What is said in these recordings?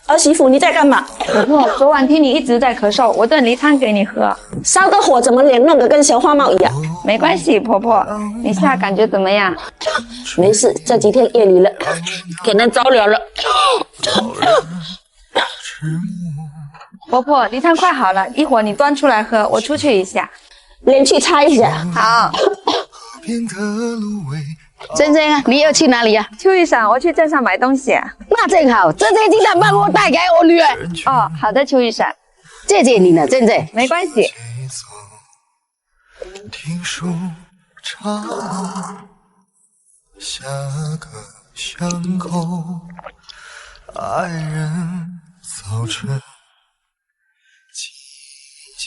儿媳妇，你在干嘛？婆婆，昨晚听你一直在咳嗽，我炖梨汤给你喝。烧的火怎么脸弄得跟小花猫一样？没关系，婆婆，你现在感觉怎么样？没事，这几天夜里了，可能着凉了。婆婆，梨汤快好了，一会儿你端出来喝，我出去一下。脸去擦一下。好。珍珍啊，你要去哪里呀？秋雨伞，我去镇上买东西。那正好，这些鸡蛋帮我带给我女儿。哦，好的，秋雨伞。谢谢你了，珍珍。没关系。听书唱，下个巷口，爱人早晨。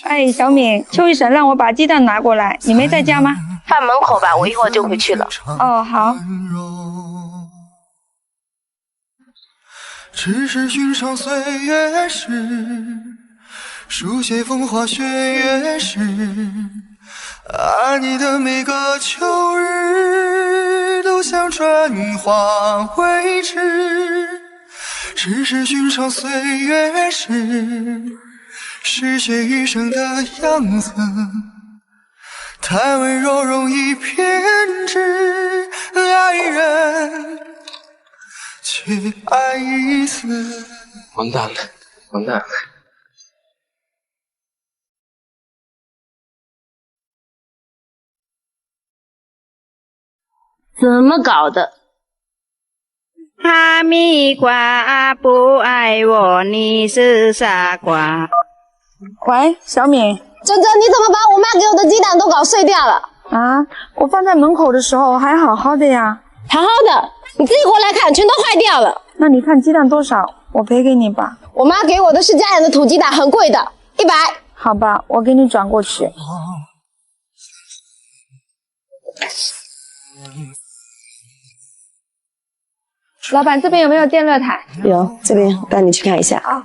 哎，小敏，秋雨伞让我把鸡蛋拿过来，你没在家吗？放门口吧，我一会儿就回去了。哦，好。只是寻常岁月时，书写风花雪月时，爱你的每个秋日都像春花未知。只是寻常岁月时，是谁余生的样子，太温柔容易偏执，爱人却爱一次。完蛋了，完蛋了！怎么搞的？哈密瓜不爱我，你是傻瓜。喂，小敏。珍珍，你怎么把我妈给我的鸡蛋都搞碎掉了？啊，我放在门口的时候还好好的呀。好好的，你自己过来看，全都坏掉了。那你看鸡蛋多少？我赔给你吧。我妈给我的是家养的土鸡蛋，很贵的，100。好吧，我给你转过去。老板，这边有没有电热毯？有，这边带你去看一下。啊，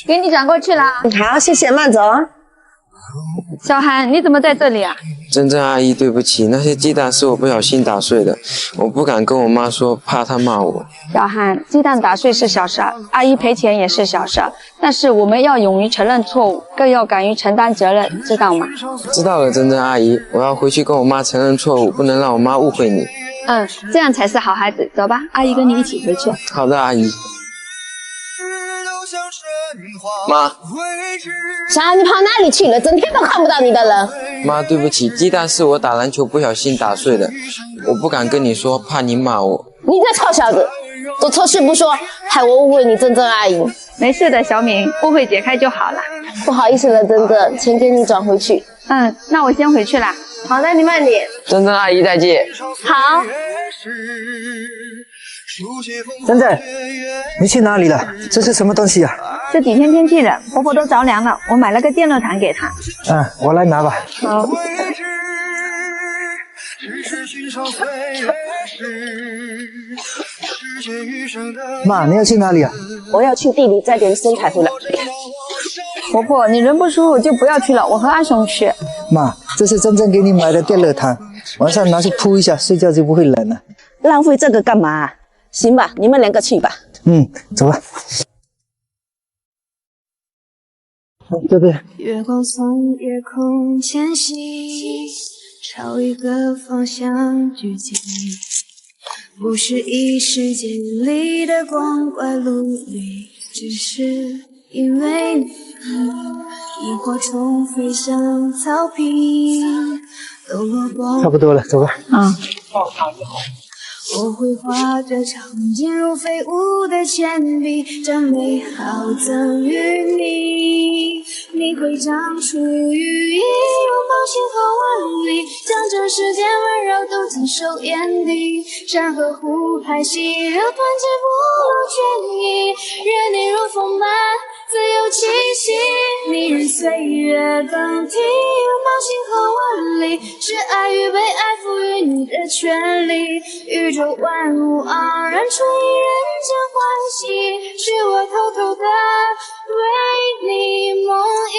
给你转过去了。好，谢谢，慢走啊。小韩，你怎么在这里啊？珍珍阿姨，对不起，那些鸡蛋是我不小心打碎的，我不敢跟我妈说，怕她骂我。小韩，鸡蛋打碎是小事，阿姨赔钱也是小事，但是我们要勇于承认错误，更要敢于承担责任，知道吗？知道了，珍珍阿姨，我要回去跟我妈承认错误，不能让我妈误会你。这样才是好孩子。走吧，阿姨跟你一起回去。好的，阿姨。妈，小你跑哪里去了？整天都看不到你的人。妈，对不起，鸡蛋是我打篮球不小心打碎的，我不敢跟你说，怕你骂我。你这臭小子，做错事不说，害我误会你珍珍阿姨。没事的，小敏，误会解开就好了。不好意思了，珍珍，钱给你转回去。那我先回去啦。好的，你慢点。珍珍阿姨再见。好。珍珍，你去哪里了？这是什么东西啊？这几天天气冷，婆婆都着凉了，我买了个电热毯给她。我来拿吧。好。妈，你要去哪里啊？我要去地里摘点生菜回来。婆婆，你人不舒服就不要去了，我和阿雄去。妈，这是珍珍给你买的电热毯，晚上拿去铺一下，睡觉就不会冷了。浪费这个干嘛？行吧，你们2个去吧。走吧。这边。月光从夜空迁徙，朝一个方向聚集，不是一时间里的光怪陆离，只是因为你，萤火虫飞向草坪，都落光。差不多了，走吧。我会画着长颈鹿飞舞的铅笔，将美好赠予你。你会长出羽翼，拥抱星河万里，将这世间温柔都尽收眼底。山河湖海细流，团结不落倦意，任你如风般自由气息。你任岁月更替，拥抱星河万里，是爱与被爱赋予你的权利。宇宙万物盎然，出一人间欢喜，是我偷偷的为你梦呓。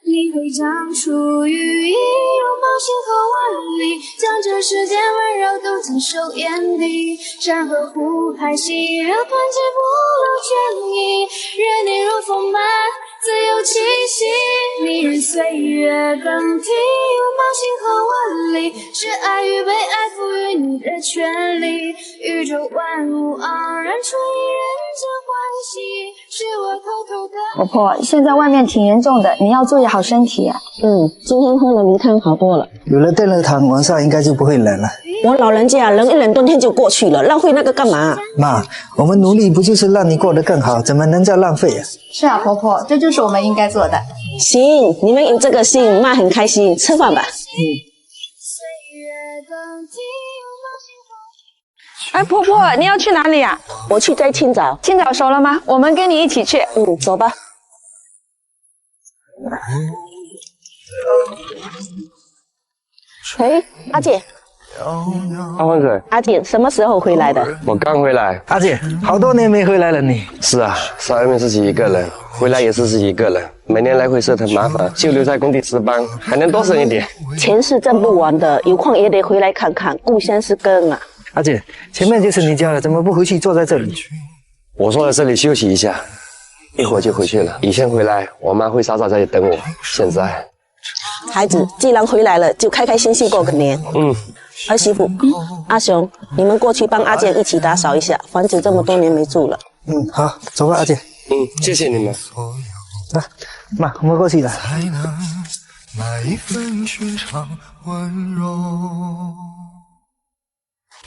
你会长出羽翼，拥抱星河万里，将这世间温柔都尽收眼底。山河湖海，细流团结不留倦意，任你如风般自由气息。你任岁月更替，拥抱星河万里，是爱与被爱赋予你的权利。宇宙万物盎然出一人间欢喜，是我偷偷的。婆婆，现在外面挺严重的，你要注意好身体啊。今天喝了梨汤好多了。有了电热汤，晚上应该就不会冷了。我老人家忍一忍，冬天就过去了，浪费那个干嘛？妈，我们努力不就是让你过得更好，怎么能叫浪费啊？是啊，婆婆，这就是我们应该做的。行，你们有这个心，妈很开心，吃饭吧。哎，婆婆，你要去哪里呀？我去摘青枣。青枣熟了吗？我们跟你一起去。走吧。哎，阿姐。阿欢水，阿姐什么时候回来的？我刚回来。阿姐，好多年没回来了你。是啊，在外面自己一个人，回来也是自己一个人，每年来回是很麻烦，就留在工地值班，还能多省一点。钱是挣不完的，有空也得回来看看，故乡是根啊。阿姐，前面就是你家了，怎么不回去坐在这里？我坐在这里休息一下，一会儿就回去了。以前回来，我妈会早早在这里等我，现在，孩子既然回来了，就开开心心过个年。儿媳妇，阿雄，你们过去帮阿健一起打扫一下，房子这么多年没住了。好，走吧，阿姐。谢谢你们。来，妈，我们过去了。那一份寻常温柔。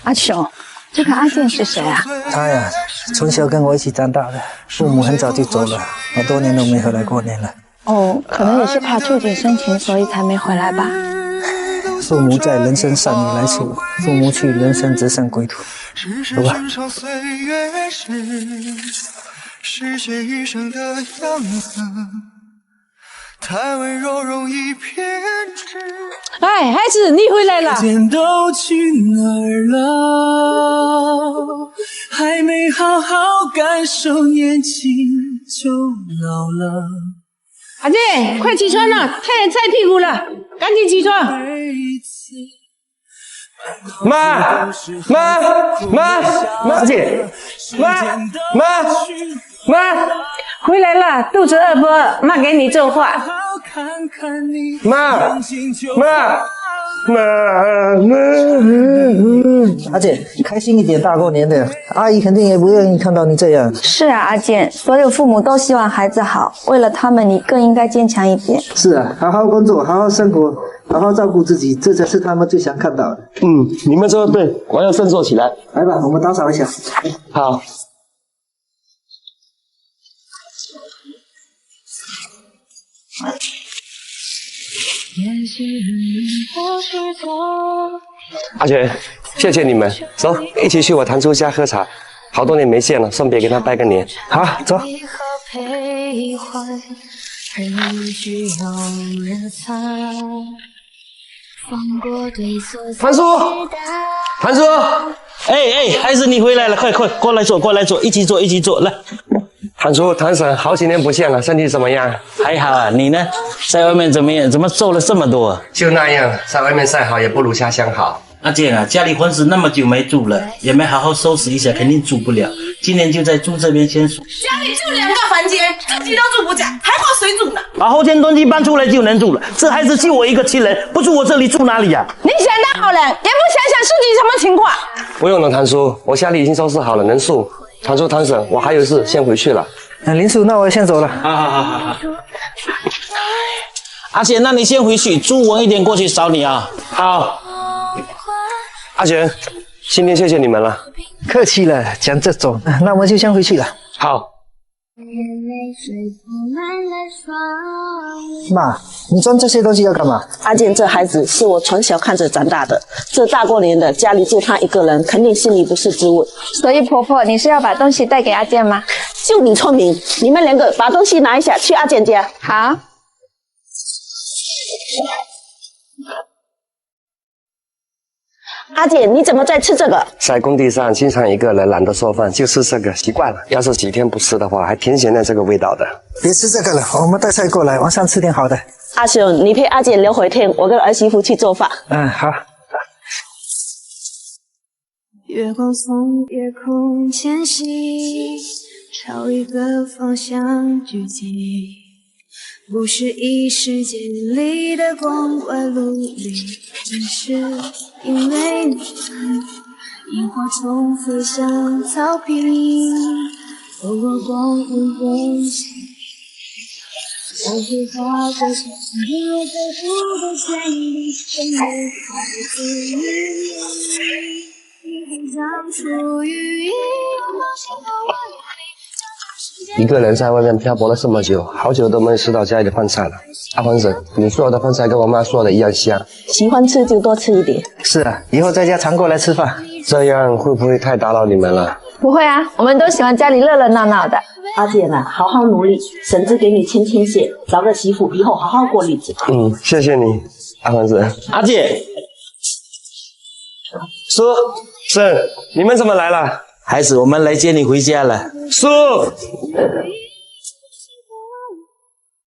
阿雄，这个阿健是谁啊？他呀，从小跟我一起长大的，父母很早就走了，好多年都没回来过年了。哦，可能也是怕触景生情，所以才没回来吧。父母在，人生善有来处；父母去，人生只剩归途。走吧。是谁余生的样子？太温柔，容易偏执。哎，孩子，你回来了。时间都去哪儿了？还没好好感受年轻就老了。阿姐，快起床了，太阳晒屁股了，赶紧起床。妈，阿姐，妈，回来了，肚子饿不饿？妈给你做饭。妈，阿姐，开心一点，大过年的，阿姨肯定也不愿意看到你这样。是啊，阿健，所有父母都希望孩子好，为了他们，你更应该坚强一点。是啊，好好工作，好好生活，好好照顾自己，这才是他们最想看到的。你们说的对，我要振作起来。来吧，我们打扫一下。好。阿全，谢谢你们，走，一起去我堂叔家喝茶，好多年没见了，顺便给他拜个年。好，走。堂叔，孩子你回来了，快过来坐，一起坐，来。堂叔、堂婶，好几年不见了，身体怎么样？还好啊，你呢？在外面怎么样？怎么瘦了这么多？就那样，在外面再好也不如家乡好。阿健啊，家里房子那么久没住了，也没好好收拾一下，肯定住不了。今年就在住这边先住。家里就2个房间，自己都住不下，还怕谁住呢？后天冬季搬出来就能住了。这孩子就我一个亲人，不住我这里住哪里呀？你想当好人，也不想想自己什么情况？不用了，堂叔，我家里已经收拾好了，能住。堂叔、堂婶，我还有事，先回去了。林叔，那我先走了。好。阿贤，那你先回去，朱文一点过去找你啊。好。阿贤，今天谢谢你们了。客气了，讲这种，那我就先回去了。好。妈，你装这些东西要干嘛？阿健这孩子是我从小看着长大的，这大过年的家里就他一个人，肯定心里不是滋味。所以婆婆，你是要把东西带给阿健吗？就你聪明，你们2个把东西拿一下去阿健家。好。阿姐，你怎么在吃这个？在工地上经常一个人懒得做饭，就吃这个，习惯了。要是几天不吃的话，还挺想念这个味道的。别吃这个了，我们带菜过来，晚上吃点好的。阿雄，你陪阿姐留会天，我跟儿媳妇去做饭。嗯，好。月光从夜空迁徙，朝一个方向聚集，不是一时间里的光怪陆离，只是因为你，萤火虫飞向草坪，透过光阴变形，我会化作像你我背负的坚定，真美好的自由。一个人在外面漂泊了这么久，好久都没有吃到家里的饭菜了。阿黄婶，你做的饭菜跟我妈做的一样香。喜欢吃就多吃一点。是啊，以后在家常过来吃饭。这样会不会太打扰你们了？不会啊，我们都喜欢家里热热闹闹的。阿姐呢，好好努力，婶子给你牵牵线，找个媳妇，以后好好过日子。谢谢你，阿黄婶。阿姐，叔、婶，你们怎么来了？孩子，我们来接你回家了。叔。